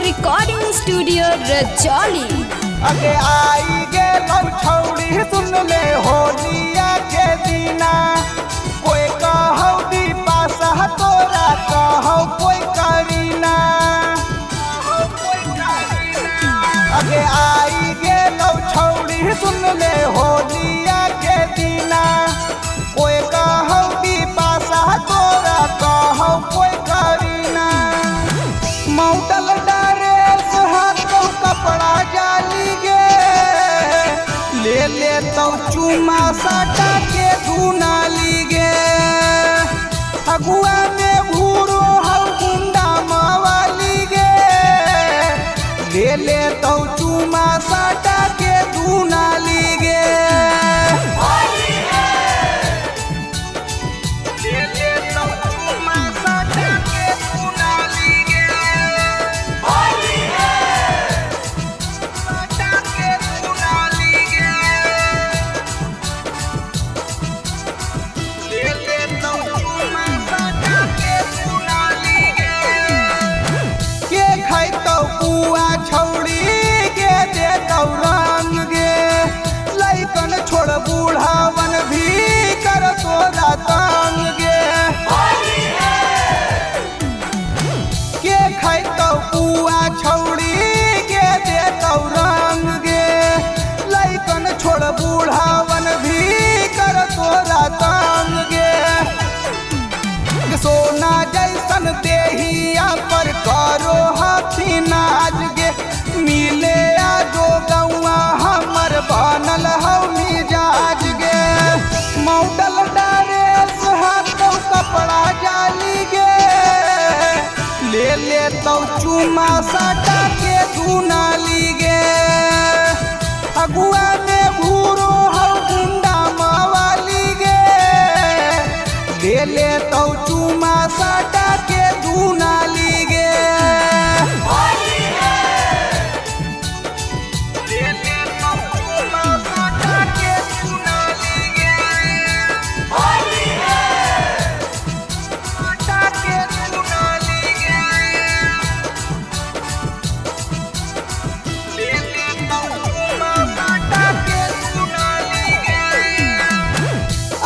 Recording studio Rajauli. अगे आई गे छौड़ी सुन ले होलिया के दीना, कोई कहौ दीपा सह तोरा कहौ कोई करीना। अगे आई गे छौड़ी सुन ले होलिया के दीना, कोई कहौ दीपा सह तोरा कहौ कोई करीना। मॉडल ड्रेस हाथों कपड़ा जाली गे, ले तो चुमा साटा के धुनाली गे। अगुआ में घूरो हौ गुंडा मावाली गे, ले तो चुमा साटा के धुनाली गे। छौड़ी के दे रंग गे, लइकन छोड़ बूढ़ावन भी कर तोरा तंग गे। के खैतौ पुआ छौड़ी के दे रंग गे, लइकन छोड़ बूढ़ावन भी कर तोरा तंग गे। सोना जैसन देहिया पर करो हाथी नाज गे, मिले आजो गौआ हमर बनल हौ मिजाज गे। मॉडल ड्रेस हाथों कपड़ा जाली गे, ले तो चुमा साटा के धुनाली गे। अगुआ में घूरो हौ गुंडा मावाली गे, ले तो चुमा साटा के धुनाली गे।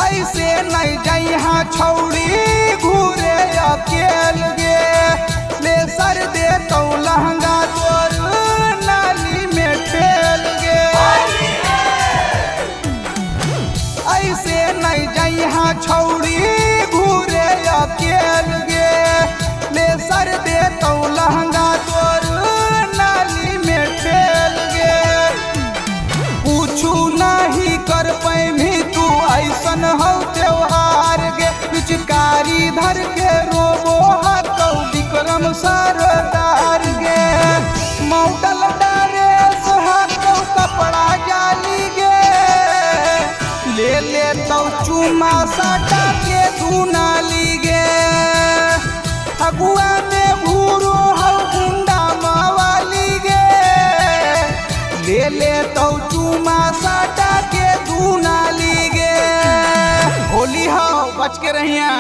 ऐसे नहीं जइहा छौड़ी घूरे अकेल गे, ले सर दे तो लहंगा तोर नाली में फेल गे। ऐसे नहीं जइहा छौड़ी घूरे अकेल गे, ले सर दे तो लहंगा तोर नाली में फेल गे। पूछू नहीं कर पैमी तू ऐसन हौ त्योहार गे, पिचकारी धर के रोबो हाथौ विक्रम सरदार गे। मॉडल ड्रेस हाथों कपड़ा जाली गे, ले तो चुमा साटा के धुनाली गे। अगुआ में घूरो हौ गुंडा मावाली गे, ले तो चुमा साटा के धुनाली गे। होली हो बच के रहिया।